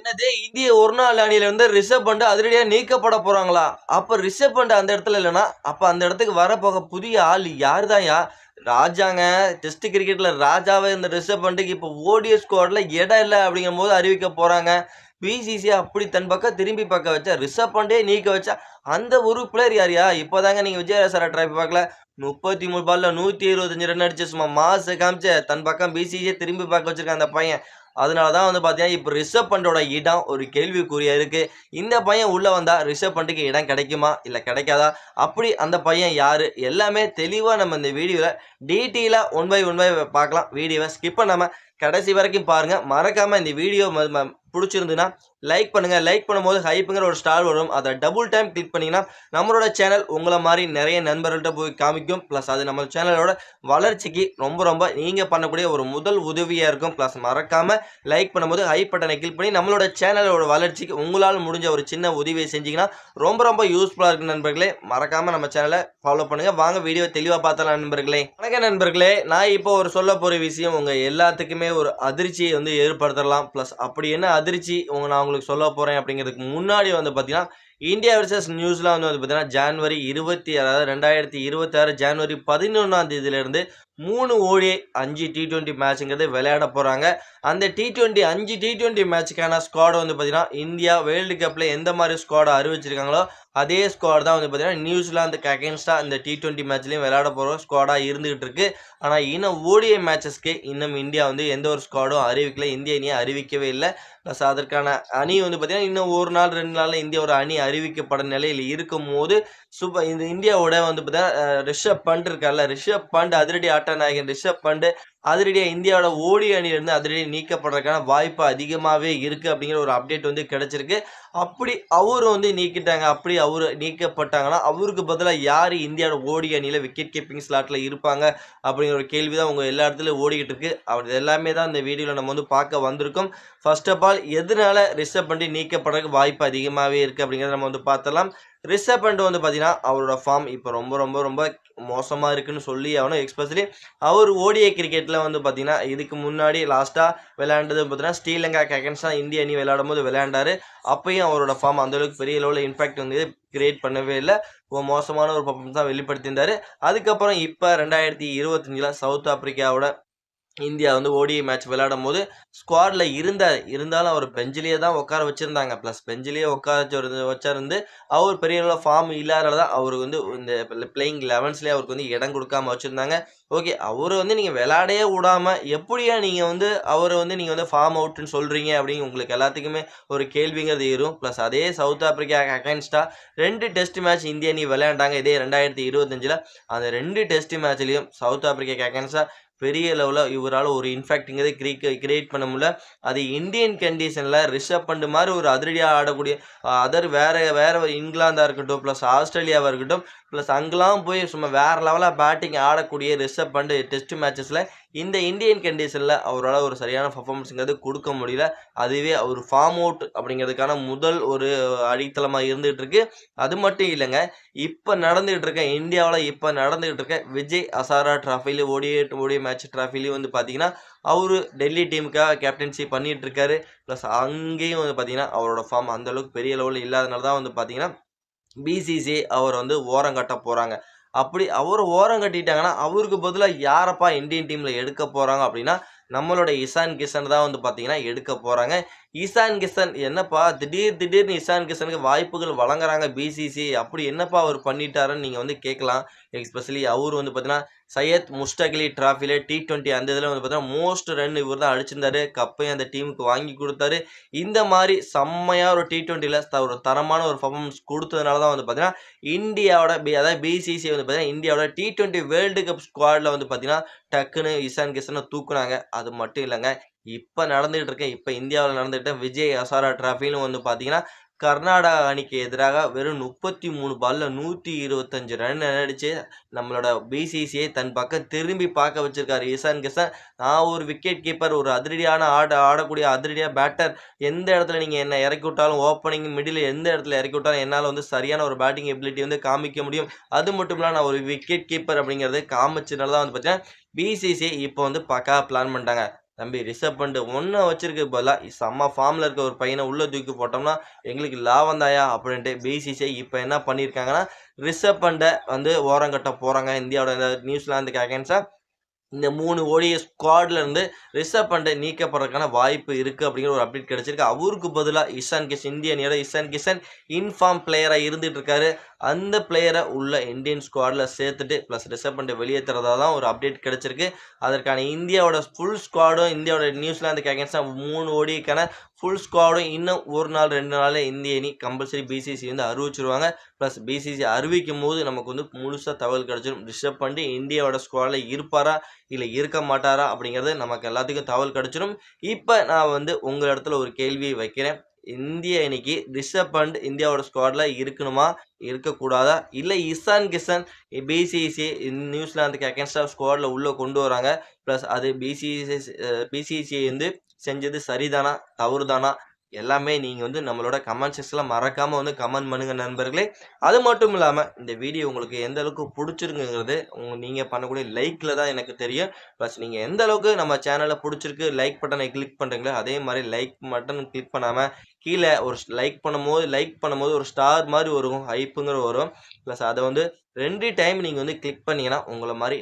என்னது இந்திய ஒரு நாள் அணியில ரிஷப் பண்ட் அதிரடியா நீக்கப்பட போறாங்களா? அப்ப ரிஷப் பண்ட் அந்த இடத்துல இல்லன்னா, அப்ப அந்த இடத்துக்கு வரப்போக புதிய ஆள் யாருதான்யா? ராஜாங்க. டெஸ்ட் கிரிக்கெட்ல ராஜாவே இருந்த ரிஷப் பண்ட்டுக்கு இப்ப ஓடிஐ ஸ்குவாட்ல இடம் இல்ல அப்படிங்கும்போது அறிவிக்க போறாங்க. பிசிசிஐ அப்படி தன் பக்கம் திரும்பி பார்க்க வச்சா, ரிஷப் பண்டே நீக்க வச்சா, அந்த ஒரு பிளேயர் யாருயா? இப்பதாங்க நீங்க விஜய் டிராபி பார்க்கல. 33 பால்ல 125 ரன் அடிச்சு சும்மா மாச காமிச்சு தன் பக்கம் பிசிசிஐ திரும்பி பார்க்க வச்சிருக்கான் அந்த பையன். அதனால தான் பார்த்தீங்கன்னா, இப்ப ரிஷப் பண்டோட இடம் ஒரு கேள்விக்குறியா இருக்கு. இந்த பையன் உள்ள வந்தா ரிஷப் பண்ட்டுக்கு இடம் கிடைக்குமா? இல்ல கிடைக்காதா? அப்படி அந்த பையன் யாரு? எல்லாமே தெளிவா நம்ம இந்த வீடியோல டீட்டெயிலா ஒன் பை ஒன் பை பார்க்கலாம். வீடியோவ ஸ்கிப் பண்ணாம கடைசி வரைக்கும் பாருங்க. மறக்காம இந்த வீடியோ புடிச்சிருந்ததுன்னா லைக் பண்ணுங்க. லைக் பண்ணும்போது ஹைப்ங்கிற ஒரு ஸ்டார் வரும். அத டபுள் டைம் கிளிக் பண்ணீங்கன்னா, நம்மளோட சேனல் உங்கள மாரி நெறைய நண்பர்கள்ட்ட போய் காமிக்கும். பிளஸ் அது நம்ம சேனலோட வளர்ச்சிக்கு ரொம்ப ரொம்ப நீங்க பண்ணக்கூடிய ஒரு முதல் உதவியா இருக்கும். பிளஸ் மறக்காம லைக் பண்ணும்போது ஹைப் பட்டனை கிளிக் பண்ணி நம்மளோட சேனலோட வளர்ச்சிக்கு உங்களால முடிஞ்ச ஒரு சின்ன உதவியை செஞ்சீங்கன்னா, ரொம்ப ரொம்ப யூஸ்ஃபுல்லா இருக்கும் நண்பர்களே. மறக்காம நம்ம சேனல ஃபாலோ பண்ணுங்க. வாங்க வீடியோ தெளிவா பார்த்தரலாம் நண்பர்களே. வணக்கம் நண்பர்களே. நான் இப்போ ஒரு சொல்லப் போற விஷயம் உங்க எல்லாத்துக்குமே ஒரு அதிர்ச்சியை ஏற்படுத்தலாம். பிளஸ் அப்படி என்ன அதிர்ச்சி நான் உங்களுக்கு சொல்லப் போறேன் அப்படிங்கிறதுக்கு முன்னாடி பார்த்தீங்கன்னா, இந்தியா வெர்சஸ் நியூசிலாந்து பார்த்தீங்கன்னா, ஜனவரி 2026 ஜனவரி 11ஆம் தேதியிலிருந்து 3 ஓடிஐ 5 T20 மேட்ச்ங்கிறது விளையாட போறாங்க. அந்த T20 5 T20 மேட்ச்க்கான ஸ்குவாட் பார்த்தீங்கன்னா, இந்தியா வேர்ல்டு கப்ல எந்த மாதிரி ஸ்குவாட் அறிவிச்சிருக்காங்களோ அதே ஸ்குவாட் தான் பார்த்தீங்கன்னா, நியூசிலாந்துக்கு அகைன்ஸ்டா இந்த T20 மேட்ச்லயும் விளையாட போற ஸ்குவாடா இருந்துகிட்டு இருக்கு. ஆனா இன்னும் ஓடிஐ மேட்சஸ்க்கு இன்னும் இந்தியா எந்த ஒரு ஸ்குவாடும் அறிவிக்கல. இந்திய அணியை அறிவிக்கவே இல்ல. பிளஸ் அதற்கான அணி பார்த்தீங்கன்னா, இன்னும் 1 நாள் 2 நாள்ல இந்தியாவோட அணி அறிவிக்கப்படும் நிலையில் இருக்கும்போது, இந்த இந்தியாவோட பார்த்தீங்கன்னா, ரிஷப் பண்ட் இருக்கார்ல, ரிஷப் பண்ட் அதிரடி ஆட்ட நாயகன் ரிஷப் பண்ட் அதிரடியா இந்தியாவோட ஓடிஐ அணியிலிருந்து அதிரடியா நீக்கப்படுறதுக்கான வாய்ப்பு அதிகமாவே இருக்கு அப்படிங்கிற ஒரு அப்டேட் கிடைச்சிருக்கு. அப்படி அவரு நீக்கிட்டாங்க. அப்படி அவரு நீக்கப்பட்டாங்கன்னா, அவருக்கு பதிலா யாரு இந்தியாவோட ஓடிஐ அணியில விக்கெட் கீப்பிங் ஸ்லாட்ல இருப்பாங்க அப்படிங்கிற ஒரு கேள்வி தான் உங்க எல்லா இடத்துலயும் ஓடிக்கிட்டு இருக்கு. அது எல்லாமே தான் இந்த வீடியோல நம்ம பார்க்க வந்திருக்கோம். ஃபர்ஸ்ட் ஆஃப் ஆல் எதனால ரிஷப் பண்ட் நீக்கப்படுறதுக்கு வாய்ப்பு அதிகமாவே இருக்கு அப்படிங்கிறத நம்ம பார்த்தரலாம். ரிஷப் பண்ட் பார்த்தீங்கன்னா, அவரோட ஃபார்ம் இப்ப ரொம்ப ரொம்ப ரொம்ப மோசமா இருக்குன்னு சொல்லி ஆகணும். எஸ்பெஷலி அவர் ஓடிஐ கிரிக்கெட்ல பார்த்தீங்கன்னா, இதுக்கு முன்னாடி லாஸ்ட்டா விளையாண்டது பார்த்தீங்கன்னா, ஸ்ரீலங்காக்கு அகைன்ஸ்டா இந்திய அணி விளையாடும்போது விளையாண்டாரு. அப்பயும் அவரோட ஃபார்ம் அந்த அளவுக்கு பெரிய லெவல்ல இம்பாக்ட் கிரியேட் பண்ணவே இல்ல. மோசமான ஒரு பெர்ஃபார்மன்ஸ் தான் வெளிப்படுத்தியிருந்தாரு. அதுக்கப்புறம் இப்ப 2025ல சவுத் ஆப்பிரிக்காவோட இந்தியா ஓடிஐ மேட்ச் விளையாடும்போது ஸ்குவாட்ல இருந்தாரு. இருந்தாலும் அவர் பெஞ்சிலேயே தான் உட்கார வச்சிருந்தாங்க. பிளஸ் பெஞ்சிலேயே உட்கார வச்சிருந்து அவர் பெரிய அளவுல ஃபார்ம் இல்லாதனால தான் அவருக்கு இந்த பிளேயிங் 11ஸ்லயே அவருக்கு இடம் கொடுக்காம வச்சிருந்தாங்க. ஓகே, அவரு நீங்க விளையாடவே விடாம எப்படியா நீங்க அவரை நீங்க ஃபார்ம் அவுட்ன்னு சொல்றீங்க அப்படின்னு உங்களுக்கு எல்லாத்துக்குமே ஒரு கேள்விங்கிறது ஏறும். பிளஸ் அதே சவுத் ஆப்பிரிக்கா அகைன்ஸ்டா 2 டெஸ்ட் மேட்ச் இந்திய அணி விளையாண்டாங்க. இதே 2025ல அந்த 2 டெஸ்ட் மேட்ச்லயும் சவுத் ஆப்பிரிக்கா அகைன்ஸ்டா பெரிய லெவல்ல இவரால ஒரு இம்பாக்ட்ங்கிறத கிரியேட் பண்ண முடியல. அது இந்தியன் கண்டிஷன்ல ரிஷப் பண்ட் மாதிரி ஒரு அதிரடியா ஆடக்கூடிய வேற இங்கிலாந்தா இருக்கட்டும், பிளஸ் ஆஸ்திரேலியாவா இருக்கட்டும், பிளஸ் அங்கெல்லாம் போய் சும்மா வேற லெவலா பேட்டிங் ஆடக்கூடிய ரிஷப் பண்ட் டெஸ்ட் மேட்சஸ்ல இந்த இந்தியன் கண்டிஷன்ல அவரால் ஒரு சரியான பெர்ஃபார்மன்ஸ்ங்கிறது கொடுக்க முடியல. அதுவே அவர் ஃபார்ம் அவுட் அப்படிங்கிறதுக்கான முதல் ஒரு அடித்தளமா இருந்துகிட்டு இருக்கு. அது மட்டும் இல்லைங்க, இப்ப நடந்துகிட்டு இருக்க இந்தியாவில் இப்ப நடந்துகிட்டு இருக்க விஜய் ஹசாரா டிராஃபில ஓடிஐ மேட்ச் டிராஃபிலையும் பார்த்தீங்கன்னா, அவரு டெல்லி டீமுக்காக கேப்டன்சி பண்ணிட்டு இருக்காரு. பிளஸ் அங்கேயும் பார்த்தீங்கன்னா, அவரோட ஃபார்ம் அந்த அளவுக்கு பெரிய லெவலில் இல்லாதனால தான் பார்த்தீங்கன்னா, பிசிசிஐ அவர் ஓரம் கட்ட போறாங்க. அப்படி அவர ஓரம் கட்டிட்டாங்கன்னா, அவருக்கு பதிலா யாரப்பா இந்தியன் டீம்ல எடுக்க போறாங்க அப்படின்னா, நம்மளோட இஷான் கிஷன் தான் பார்த்தீங்கன்னா எடுக்க போறாங்க. இஷான் கிஷன் என்னப்பா திடீர்னு இஷான் கிஷனுக்கு வாய்ப்புகள் வழங்குறாங்க பிசிசிஐ. அப்படி என்னப்பா அவர் பண்ணிட்டாருன்னு நீங்க கேட்கலாம். எஸ்பெஷலி அவரு பார்த்தீங்கன்னா, சையத் முஸ்டாக் அலி டிராஃபில T20 அந்த இதில் பார்த்தீங்கன்னா, மோஸ்ட் ரன் இவர் தான் அடிச்சிருந்தாரு. கப்பையும் அந்த டீமுக்கு வாங்கி கொடுத்தாரு. இந்த மாதிரி செம்மையா ஒரு T20ல ஒரு தரமான ஒரு பெர்ஃபார்மன்ஸ் கொடுத்ததுனால தான் பார்த்தீங்கன்னா, இந்தியாவோட அதாவது பிசிசிஐ பார்த்தீங்கன்னா, இந்தியாவோட T20 வேர்ல்டு கப் ஸ்குவாட்ல பார்த்தீங்கன்னா, டக்குன்னு இஷான் கிஷன தூக்குனாங்க. அது மட்டும் இல்லங்க, இப்ப நடந்துகிட்டு இருக்க இந்தியாவுல நடந்துகிட்ட விஜய் ஹசாரா டிராஃபின்னு பார்த்தீங்கன்னா, கர்நாடகா அணிக்கு எதிராக வெறும் 33 பால்ல 125 ரன் அடிச்சு நம்மளோட பிசிசிஐ தன் பக்கம் திரும்பி பார்க்க வச்சிருக்காரு இஷான் கிஷன். நான் ஒரு விக்கெட் கீப்பர், ஒரு அதிரடியான ஆடக்கூடிய அதிரடியா பேட்டர். எந்த இடத்துல நீங்க என்ன இறக்கி விட்டாலும் ஓப்பனிங் மிடில் எந்த இடத்துல இறக்கி விட்டாலும் என்னால சரியான ஒரு பேட்டிங் எபிலிட்டி காமிக்க முடியும். அது மட்டும் இல்ல நான் ஒரு விக்கெட் கீப்பர் அப்படிங்கிறது காமிச்சதுனால தான் பார்த்தீங்கன்னா, பிசிசிஐ இப்போ பக்காவா பிளான் பண்ணிட்டாங்க. தம்பி ரிஷப் பண்ட் ஒன்ன வச்சிருக்க பதிலா செம்ம ஃபார்ம்ல இருக்க ஒரு பையனை உள்ள தூக்கி போட்டோம்னா எங்களுக்கு லாபம் தான்யா அப்படின்ட்டு பிசிசிஐ இப்போ என்ன பண்ணியிருக்காங்கன்னா, ரிஷப் பண்ட வந்து ஓரங்கட்ட போறாங்க. இந்தியாவோட இந்த நியூசிலாந்துக்கு அகைன்ஸ்டா இந்த 3 ஓடிஐ ஸ்குவாட்ல இருந்து ரிஷப் பண்ட் நீக்கப்படுறதுக்கான வாய்ப்பு இருக்கு அப்படிங்கிற ஒரு அப்டேட் கிடைச்சிருக்கு. அவருக்கு பதிலா இஷான் கிஷன், இந்திய அணியோட இஷான் கிஷன் இன்ஃபார்ம் பிளேயரா இருந்துட்டு இருக்காரு. அந்த பிளேயரை உள்ள இந்தியன் ஸ்குவாட்ல சேர்த்துட்டு பிளஸ் ரிஷப் பண்ட் வெளியேற்றுறதா தான் ஒரு அப்டேட் கிடைச்சிருக்கு. அதற்கான இந்தியாவோட ஃபுல் ஸ்குவாடும் இந்தியாவோட நியூசிலாந்துக்கு அகைன்ஸ்டா 3 ஓடிஐக்கான ஃபுல் ஸ்குவாடும் இன்னும் 1 நாள் 2 நாள்ல இந்திய அணி கம்பல்சரி பிசிசி வந்து அறிவிச்சிருவாங்க. பிளஸ் பிசிசி அறிவிக்கும் போது நமக்கு வந்து முழுசா தகவல் கிடைச்சிடும். ரிஷப் பண்ட் இந்தியாவோட ஸ்குவாட்ல இருப்பாரா இல்ல இருக்க மாட்டாரா அப்படிங்கிறது நமக்கு எல்லாத்துக்கும் தகவல் கிடைச்சிடும். இப்ப நான் வந்து உங்க இடத்துல ஒரு கேள்வி வைக்கிறேன். இந்திய அணிக்கு ரிஷப் பண்ட் இந்தியாவோட ஸ்குவாட்ல இருக்கணுமா? இருக்கக்கூடாதா? இல்ல இஷான் கிஷன் பிசிசி நியூசிலாந்துக்கு அகைன்ஸ்டா ஸ்குவாட்ல உள்ள கொண்டு வராங்க. பிளஸ் அது பிசிசிஐ வந்து செஞ்சது சரிதானா? தவறுதானா? எல்லாமே நீங்க வந்து நம்மளோட கமெண்ட் செக்ஷன்ல மறக்காம வந்து கமெண்ட் பண்ணுங்க நண்பர்களே. அது மட்டும் இல்லாம இந்த வீடியோ உங்களுக்கு எந்த அளவுக்கு புடிச்சிருக்குங்கிறது நீங்க பண்ணக்கூடிய லைக்ல தான் எனக்கு தெரியும். பிளஸ் நீங்க எந்த அளவுக்கு நம்ம சேனல புடிச்சிருக்கு லைக் பட்டனை கிளிக் பண்றீங்களோ, அதே மாரி லைக் பட்டன் கிளிக் பண்ணாம கீழ ஒரு லைக் பண்ணும்போது ஒரு ஸ்டார் மாரி வரும். ஹைப்ங்கிற வரும். பிளஸ் அத வந்து 2 டைம் நீங்க வந்து கிளிக் பண்ணீங்கன்னா, உங்கள மாரி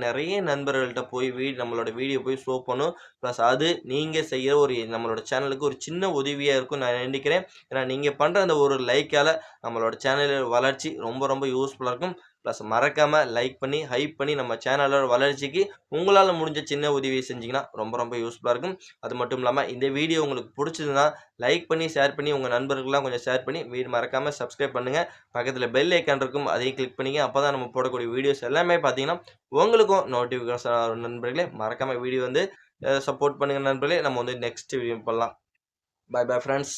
நெறைய நண்பர்கள்ட்ட போய் நம்மளோட வீடியோ போய் ஷோ பண்ணும். பிளஸ் அது நீங்க செய்யற ஒரு நம்மளோட சேனலுக்கு ஒரு சின்ன உதவியா இருக்கும்னு நான் நினைக்கிறேன். ஏன்னா நீங்க பண்ற அந்த ஒரு லைக்கால நம்மளோட சேனல் வளர்ச்சி ரொம்ப யூஸ்ஃபுல்லா இருக்கும். பிளஸ் மறக்காம லைக் பண்ணி, ஹைப் பண்ணி நம்ம சேனலோட வளர்ச்சிக்கு உங்களால முடிஞ்ச சின்ன உதவியை செஞ்சீங்கன்னா ரொம்ப யூஸ்ஃபுல்லா இருக்கும். அது மட்டும் இல்லாம இந்த வீடியோ உங்களுக்கு புடிச்சதுன்னா லைக் பண்ணி, ஷேர் பண்ணி உங்க நண்பர்களுக்கெல்லாம் கொஞ்சம் ஷேர் பண்ணி மறக்காம சப்ஸ்கிரைப் பண்ணுங்க. பக்கத்துல பெல் ஐகான் இருக்கும். அதையும் கிளிக் பண்ணிங்க. அப்பதான் நம்ம போடக்கூடிய வீடியோஸ் எல்லாமே பார்த்தீங்கன்னா, உங்களுக்கும் நோட்டிஃபிகேஷன் வரும் நண்பர்களே. மறக்காம வீடியோ வந்து சப்போர்ட் பண்ணுங்க நண்பர்களே. நம்ம வந்து நெக்ஸ்ட் வீடியோ பண்ணலாம். Bye friends.